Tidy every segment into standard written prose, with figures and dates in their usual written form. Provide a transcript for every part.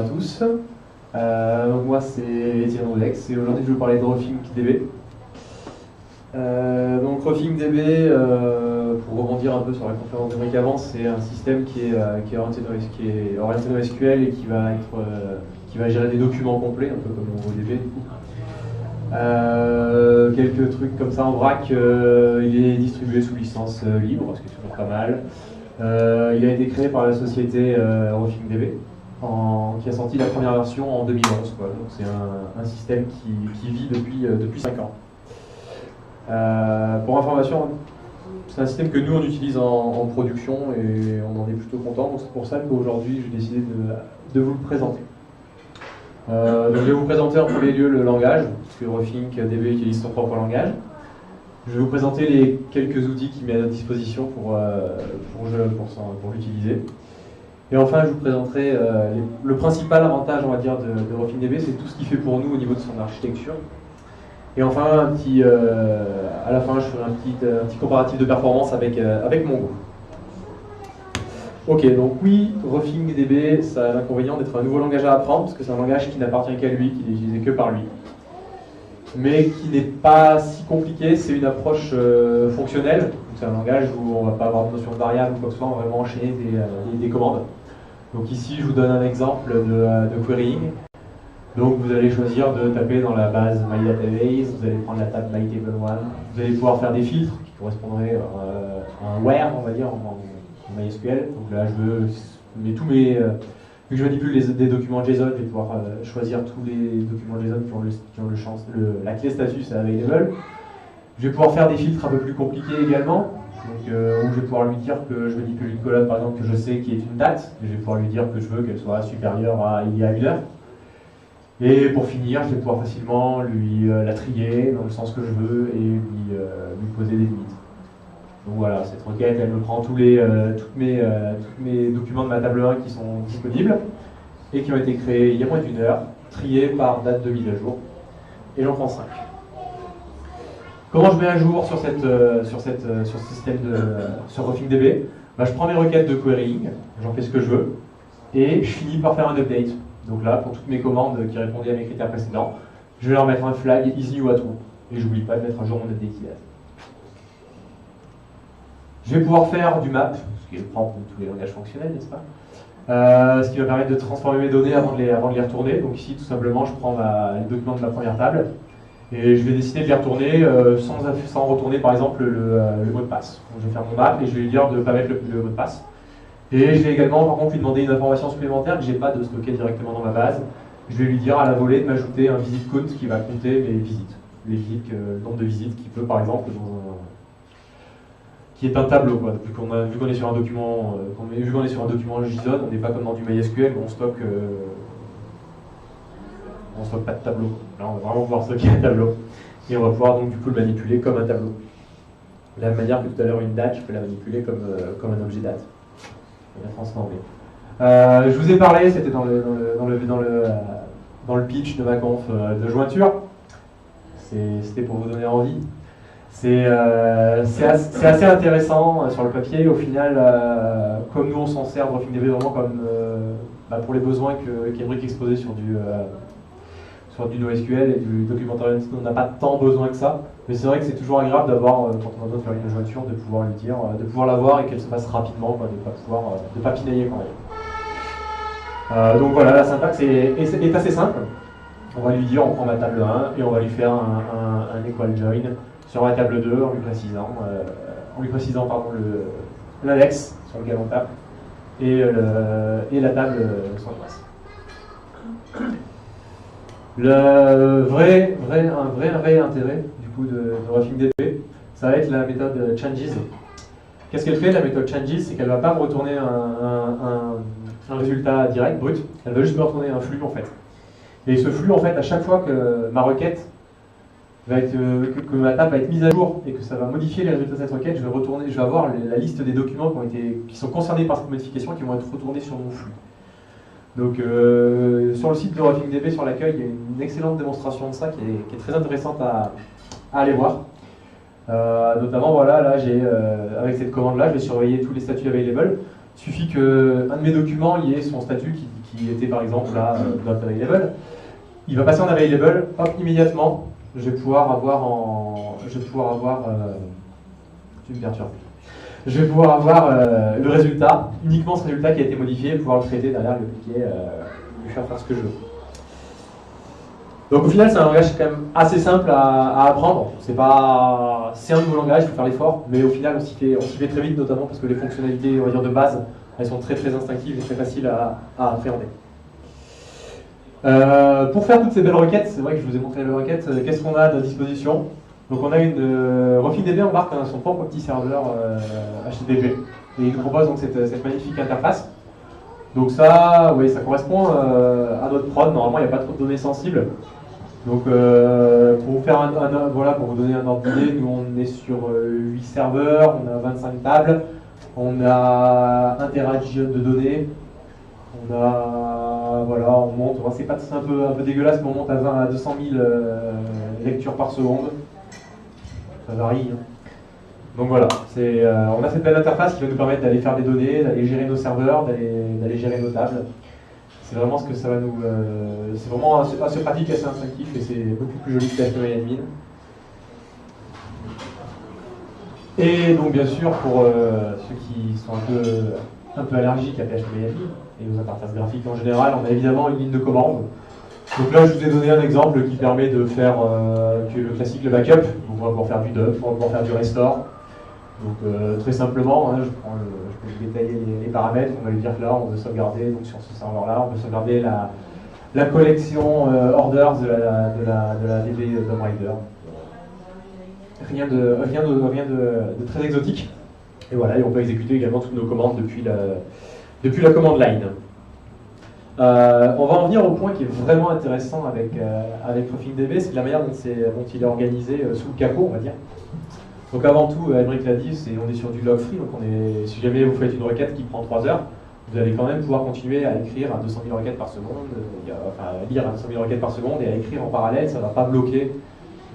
à tous. Donc moi c'est Étienne Rolex et aujourd'hui je vais vous parler de RefingDB. Donc RefingDB, pour rebondir un peu sur la conférence de Brick avant, c'est un système qui est orienté NoSQL et qui va gérer des documents complets, un peu comme MongoDB. Quelques trucs comme ça en vrac, il est distribué sous licence libre, ce qui est toujours pas mal. Il a été créé par la société RefingDB, qui a sorti la première version en 2011. Quoi. Donc c'est un système qui vit depuis 5 ans. Pour information, c'est un système que nous on utilise en production et on en est plutôt content. Donc c'est pour ça qu'aujourd'hui j'ai décidé de vous le présenter. Donc je vais vous présenter en premier lieu le langage, parce que RefingDB utilise son propre langage. Je vais vous présenter les quelques outils qu'il met à notre disposition pour l'utiliser. Et enfin, je vous présenterai le principal avantage, on va dire, de RefingDB, c'est tout ce qu'il fait pour nous au niveau de son architecture. Et enfin, à la fin, je ferai un petit comparatif de performance avec Mongo. Ok, donc oui, RefingDB, ça a l'inconvénient d'être un nouveau langage à apprendre, parce que c'est un langage qui n'appartient qu'à lui, qui n'est utilisé que par lui, mais qui n'est pas si compliqué. C'est une approche fonctionnelle. C'est un langage où on ne va pas avoir de notion de variable ou quoi que ce soit, on va vraiment enchaîner des commandes. Donc ici, je vous donne un exemple de querying. Donc vous allez choisir de taper dans la base MyDatabase, vous allez prendre la table MyTable1, vous allez pouvoir faire des filtres qui correspondraient à un where, on va dire, en MySQL. Donc là, vu que je manipule des documents JSON, je vais pouvoir choisir tous les documents JSON qui ont la clé status available. Je vais pouvoir faire des filtres un peu plus compliqués également. Donc, où je vais pouvoir lui dire que je manipule une colonne, par exemple, que je sais qui est une date. Et je vais pouvoir lui dire que je veux qu'elle soit supérieure à il y a une heure. Et pour finir, je vais pouvoir facilement la trier dans le sens que je veux et lui poser des limites. Donc voilà, cette requête, elle me prend tous mes documents de ma table 1 qui sont disponibles et qui ont été créés il y a moins d'une heure, triés par date de mise à jour, et j'en prends 5. Comment je mets à jour sur ce système sur RefingDB? Je prends mes requêtes de querying, j'en fais ce que je veux, et je finis par faire un update. Donc là, pour toutes mes commandes qui répondaient à mes critères précédents, je vais leur mettre un flag is new à true, et je n'oublie pas de mettre à jour mon update IDAT. Je vais pouvoir faire du map, ce qui est le propre de tous les langages fonctionnels, n'est-ce pas? Ce qui va permettre de transformer mes données avant de les retourner. Donc ici, tout simplement, je prends les documents de ma première table et je vais décider de les retourner sans retourner, par exemple, le mot de passe. Donc, je vais faire mon map et je vais lui dire de ne pas mettre le mot de passe. Et je vais également, par contre, lui demander une information supplémentaire que je n'ai pas de stocker directement dans ma base. Je vais lui dire à la volée de m'ajouter un visit count qui va compter mes visites. Le nombre de visites qu'il peut, par exemple, qui est un tableau, quoi. Vu qu'on est sur un document, JSON, on n'est pas comme dans du MySQL où on stocke pas de tableau. Là, on va vraiment pouvoir stocker un tableau et on va pouvoir donc du coup le manipuler comme un tableau. De la même manière que tout à l'heure une date, je peux la manipuler comme un objet date. Et la transformer. Je vous ai parlé, c'était dans le pitch de ma conf de jointure. C'était pour vous donner envie. C'est assez intéressant sur le papier. Au final, comme nous on s'en sert de RefingDB vraiment comme pour les besoins qu'Emeric exposait sur du NoSQL et du documentaire, on n'a pas tant besoin que ça. Mais c'est vrai que c'est toujours agréable d'avoir, quand on a besoin de faire une jointure, de pouvoir lui dire, de pouvoir la voir et qu'elle se fasse rapidement, quoi, de pas pinailler quand même. Donc voilà, la syntaxe est assez simple. On va lui dire, on prend ma table 1 et on va lui faire un equal join sur la table 2 en lui précisant l'index sur lequel on tape et la table sur le passe. Un vrai intérêt du coup de RefingDB, ça va être la méthode changes. Qu'est-ce qu'elle fait la méthode changes? C'est qu'elle ne va pas me retourner un résultat direct, brut, elle va juste me retourner un flux en fait. Et ce flux en fait, à chaque fois que ma requête que ma table va être mise à jour et que ça va modifier les résultats de cette requête, je vais avoir la liste des documents qui sont concernés par cette modification qui vont être retournés sur mon flux. Donc sur le site de RefingDB, sur l'accueil, il y a une excellente démonstration de ça qui est très intéressante à aller voir. Notamment, voilà, là, avec cette commande-là, je vais surveiller tous les statuts available. Il suffit qu'un de mes documents y ait son statut qui était par exemple là, not available. Il va passer en available, hop, immédiatement, je vais pouvoir avoir tu me perturbes. Je vais pouvoir avoir le résultat, uniquement ce résultat qui a été modifié, pouvoir le traiter derrière, le cliquer, lui faire ce que je veux. Donc au final, c'est un langage quand même assez simple à apprendre. C'est un nouveau langage, il faut faire l'effort, mais au final, on s'y fait très vite, notamment parce que les fonctionnalités, on va dire, de base, elles sont très très instinctives et très faciles à appréhender. Pour faire toutes ces belles requêtes, c'est vrai que je vous ai montré les belles requêtes, qu'est-ce qu'on a à disposition? Donc on a RefillDB embarque son propre petit serveur HTTP et il nous propose donc cette magnifique interface. Donc ça, oui, ça correspond à notre prod. Normalement, il n'y a pas trop de données sensibles. Donc pour vous faire voilà, pour vous donner un ordre d'idée, nous on est sur 8 serveurs, on a 25 tables, on a 1 teragiga de données, voilà, on monte, c'est un peu dégueulasse, mais on monte à 200 000 lectures par seconde. Ça varie. Hein. Donc voilà, on a cette belle interface qui va nous permettre d'aller faire des données, d'aller gérer nos serveurs, d'aller gérer nos tables. C'est vraiment ce que ça va nous... c'est vraiment assez pratique, assez instinctif et c'est beaucoup plus joli que PHP Admin. Et donc bien sûr, pour ceux qui sont un peu allergiques à PHP Admin et aux interfaces graphiques en général, on a évidemment une ligne de commande. Donc là, je vous ai donné un exemple qui permet de faire le classique, le backup. On va pouvoir faire du dump, on va pouvoir faire du restore. Donc très simplement, hein, je peux vous détailler les paramètres. On va lui dire que là, on veut sauvegarder donc, sur ce serveur-là, on veut sauvegarder la collection orders de la DB DOM-Rider. Rien de très exotique. Et voilà, et on peut exécuter également toutes nos commandes depuis la command line. On va en venir au point qui est vraiment intéressant avec RefillDB, c'est la manière dont il est organisé sous le capot, on va dire. Donc avant tout, Emric l'a dit, on est sur du log free, donc si jamais vous faites une requête qui prend 3 heures, vous allez quand même pouvoir continuer à écrire à 200 000 requêtes par seconde, lire à 200 000 requêtes par seconde et à écrire en parallèle, ça ne va pas bloquer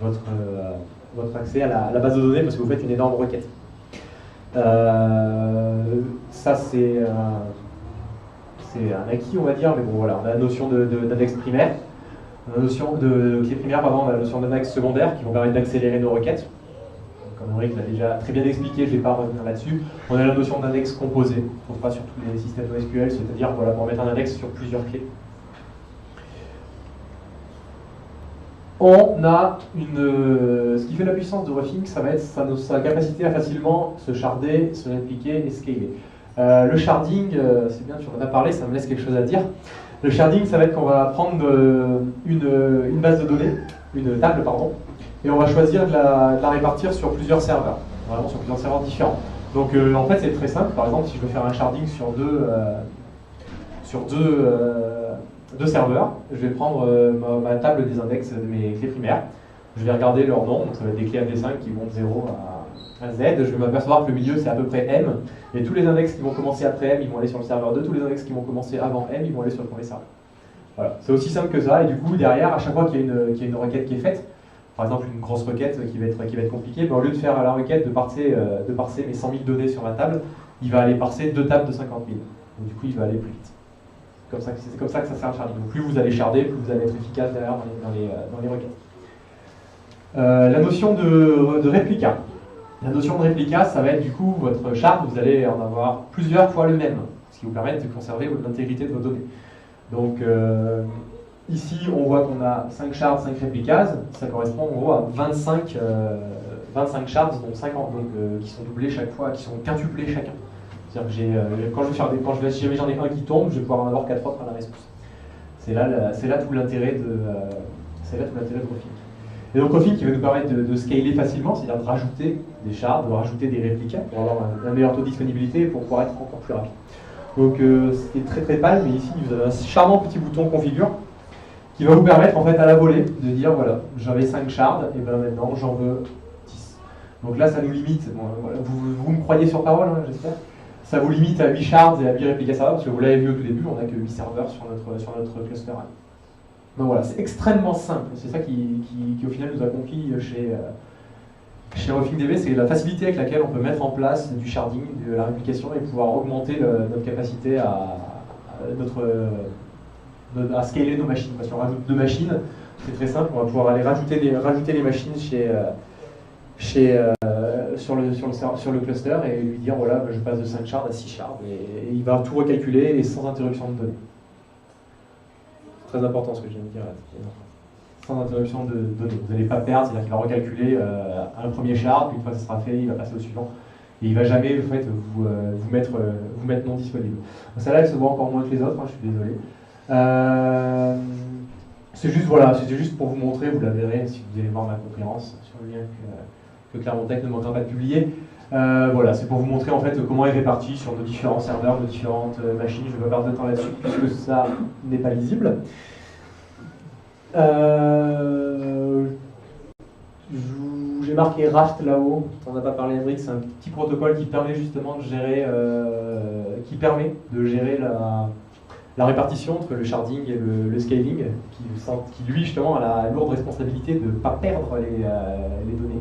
votre accès à la base de données parce que vous faites une énorme requête. Ça c'est un acquis, on va dire, mais bon voilà, on a la notion d'index primaire, on a la notion de clé primaire, pardon, on a la notion d'index secondaire qui vont permettre d'accélérer nos requêtes. Comme Emric l'a déjà très bien expliqué, je ne vais pas revenir là-dessus. On a la notion d'index composé, qu'on fera sur tous les systèmes NoSQL, c'est-à-dire voilà, pour mettre un index sur plusieurs clés. On a ce qui fait la puissance de Refing, ça va être sa capacité à facilement se sharder, se répliquer et scaler. Le sharding, c'est bien, tu en as parlé, ça me laisse quelque chose à dire. Le sharding, ça va être qu'on va prendre une base de données, une table, pardon, et on va choisir de la répartir sur plusieurs serveurs, vraiment sur plusieurs serveurs différents. Donc en fait, c'est très simple. Par exemple, si je veux faire un sharding sur deux serveurs, je vais prendre ma table des index de mes clés primaires, je vais regarder leur nom, donc ça va être des clés MD5 qui vont de 0 à Z, je vais m'apercevoir que le milieu c'est à peu près M, et tous les index qui vont commencer après M, ils vont aller sur le serveur 2, tous les index qui vont commencer avant M, ils vont aller sur le premier serveur. Voilà, c'est aussi simple que ça, et du coup derrière, à chaque fois qu'il y a une requête qui est faite, par exemple une grosse requête qui va être compliquée, ben, au lieu de faire la requête de parser mes 100 000 données sur ma table, il va aller parser 2 tables de 50 000, donc du coup il va aller plus vite. C'est comme ça que ça sert à sharding. Donc plus vous allez sharder, plus vous allez être efficace derrière dans les requêtes. La notion de réplica. La notion de réplica, ça va être du coup votre shard, vous allez en avoir plusieurs fois le même, ce qui vous permet de conserver l'intégrité de vos données. Donc ici, on voit qu'on a 5 shards, 5 réplicas, ça correspond en gros à 25 shards, dont 50 qui sont doublés chaque fois, qui sont quintuplés chacun. C'est-à-dire que si jamais j'en ai un qui tombe, je vais pouvoir en avoir 4 autres à la ressource. C'est là tout l'intérêt de Refing. Et donc Refing qui va nous permettre de scaler facilement, c'est-à-dire de rajouter des shards, de rajouter des réplicas pour avoir un meilleur taux de disponibilité et pour pouvoir être encore plus rapide. Donc c'était très très pâle, mais ici vous avez un charmant petit bouton configure qui va vous permettre en fait à la volée de dire voilà, j'avais 5 shards, et bien maintenant j'en veux 10. Donc là ça nous limite, bon, voilà, vous me croyez sur parole, hein, j'espère. Ça vous limite à 8 shards et à 8 réplicas serveurs, parce que vous l'avez vu au tout début, on n'a que 8 serveurs sur notre cluster. Donc voilà, c'est extrêmement simple, c'est ça qui au final nous a conquis chez RefingDB, c'est la facilité avec laquelle on peut mettre en place du sharding, de la réplication et pouvoir augmenter notre capacité à scaler nos machines. Si on rajoute 2 machines, c'est très simple, on va pouvoir aller rajouter les machines sur le cluster et lui dire voilà, je passe de 5 shards à 6 shards et il va tout recalculer et sans interruption de données. C'est très important ce que je viens de dire là. Sans interruption de données. Vous n'allez pas perdre, c'est-à-dire qu'il va recalculer un premier shard, puis une fois que ça sera fait, il va passer au suivant. Et il ne va jamais en fait, vous mettre non disponible. Celle-là, elle se voit encore moins que les autres, je suis désolé. C'est juste, voilà, c'était juste pour vous montrer, vous la verrez si vous allez voir ma conférence sur le lien que Clermont Tech ne manquera pas de publier. Voilà, c'est pour vous montrer en fait comment est réparti sur nos différents serveurs, nos différentes machines. Je ne vais pas perdre de temps là-dessus puisque ça n'est pas lisible. J'ai marqué Raft là-haut, on n'a pas parlé Emric, c'est un petit protocole qui permet justement de gérer, la répartition entre le sharding et le scaling, qui lui justement a la lourde responsabilité de ne pas perdre les données.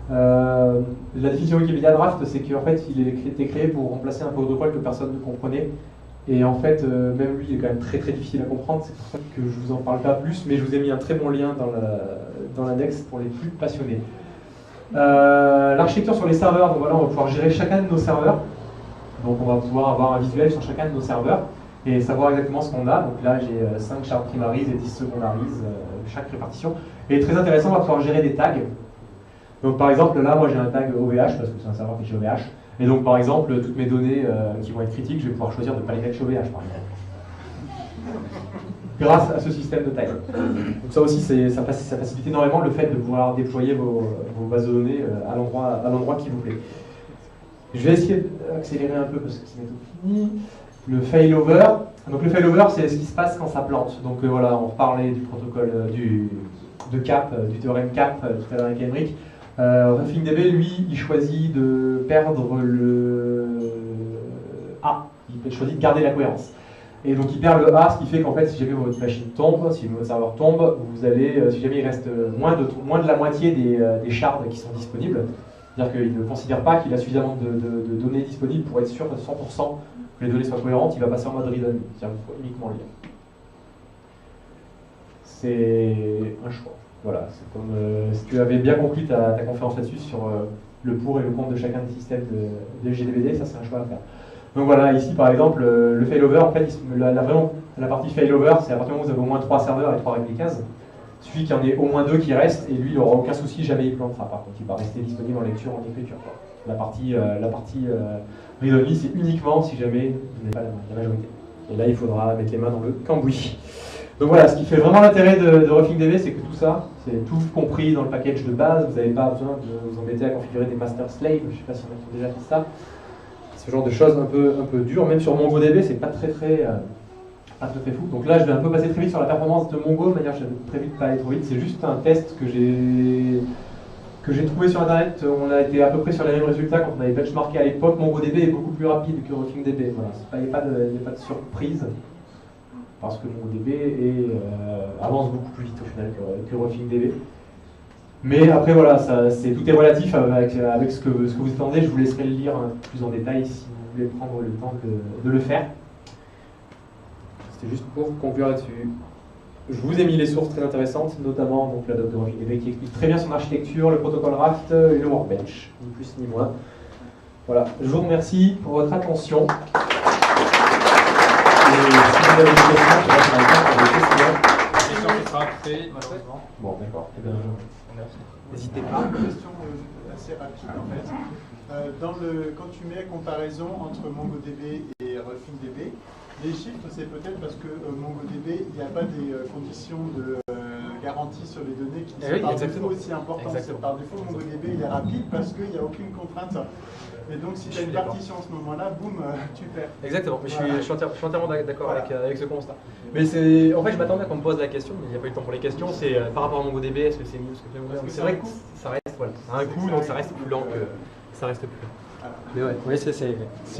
La définition Wikipédia de Raft, c'est qu'en fait il a été créé pour remplacer un protocole que personne ne comprenait. Et en fait, même lui, il est quand même très très difficile à comprendre, c'est pour ça que je vous en parle pas plus, mais je vous ai mis un très bon lien dans l'index pour les plus passionnés. L'architecture sur les serveurs, donc voilà, on va pouvoir gérer chacun de nos serveurs. Donc on va pouvoir avoir un visuel sur chacun de nos serveurs et savoir exactement ce qu'on a. Donc là, j'ai 5 shards primaries et 10 secondaries, chaque répartition. Et très intéressant, on va pouvoir gérer des tags. Donc par exemple, là, moi j'ai un tag OVH, parce que c'est un serveur qui est chez OVH. Et donc, par exemple, toutes mes données qui vont être critiques, je vais pouvoir choisir de ne pas les mettre chez OVH, par exemple. Grâce à ce système de tag. Donc ça aussi, ça facilite énormément le fait de pouvoir déployer vos bases de données à l'endroit qui vous plaît. Je vais essayer d'accélérer un peu parce que c'est bientôt fini. Le failover. Donc le failover, c'est ce qui se passe quand ça plante. Donc voilà, on reparlait du protocole de CAP, du théorème CAP tout à l'heure avec Emric. RefingDB, lui, il choisit de perdre le A. Il choisit de garder la cohérence. Et donc il perd le A, ce qui fait qu'en fait, si jamais votre machine tombe, si votre serveur tombe, vous allez, si jamais il reste moins de la moitié des shards qui sont disponibles, c'est-à-dire qu'il ne considère pas qu'il a suffisamment de données disponibles pour être sûr de 100% que les données soient cohérentes, il va passer en mode read-only, c'est-à-dire qu'il faut uniquement lire. C'est un choix. Voilà, c'est comme si tu avais bien conclu ta conférence là-dessus sur le pour et le contre de chacun des systèmes de GDBD, ça c'est un choix à faire. Donc voilà, ici par exemple, le failover, en fait, la partie failover, c'est à partir du moment où vous avez au moins 3 serveurs et 3 réplicas. Il suffit qu'il y en ait au moins 2 qui restent, et lui, il n'aura aucun souci, jamais il plantera. Par contre, il va rester disponible en lecture, en écriture. La partie read-only, c'est uniquement si jamais vous n'avez pas la majorité. Et là, il faudra mettre les mains dans le cambouis. Donc voilà, ce qui fait vraiment l'intérêt de RefingDB, c'est que tout ça, c'est tout compris dans le package de base. Vous n'avez pas besoin de vous embêter à configurer des master slaves. Je ne sais pas si on a déjà fait ça. Ce genre de choses un peu dures. Même sur MongoDB, c'est pas très fou. Donc là, je vais un peu passer très vite sur la performance de Mongo. De manière, je vais très vite pas aller trop vite. C'est juste un test que j'ai trouvé sur Internet. On a été à peu près sur les mêmes résultats quand on avait benchmarké à l'époque. MongoDB est beaucoup plus rapide que RefingDB. Voilà. Il n'y a pas de surprise. Parce que MongoDB avance beaucoup plus vite au final que RefingDB. Mais après voilà, tout est relatif avec ce que vous attendez. Je vous laisserai le lire plus en détail si vous voulez prendre le temps de le faire. C'était juste pour conclure là-dessus. Je vous ai mis les sources très intéressantes, notamment donc, la doc de RefingDB qui explique très bien son architecture, le protocole Raft et le Workbench, ni plus ni moins. Voilà, je vous remercie pour votre attention. Et si vous avez des questions, je vais pour des questions. La question qui sera après, malheureusement. Bon, d'accord. Eh bien, n'hésitez Une pas. question assez rapide en fait. Quand tu mets comparaison entre MongoDB et RefingDB, les chiffres c'est peut-être parce que MongoDB, il n'y a pas des conditions de garantie sur les données qui sont par défaut aussi importantes. Par défaut, MongoDB il est rapide parce qu'il n'y a aucune contrainte. Et donc si tu as une partition à ce moment-là, boum, tu perds. Exactement, mais Voilà. je suis entièrement d'accord Voilà. avec ce constat. Mais en fait je m'attendais à qu'on me pose la question, mais il n'y a pas eu le temps pour les questions, c'est par rapport à MongoDB, est-ce que c'est mieux, c'est vrai que ça reste, voilà, ça a un coût, donc ça reste plus lent que... Ça reste plus lent. Voilà. Mais ouais, c'est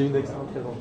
une excellente présence.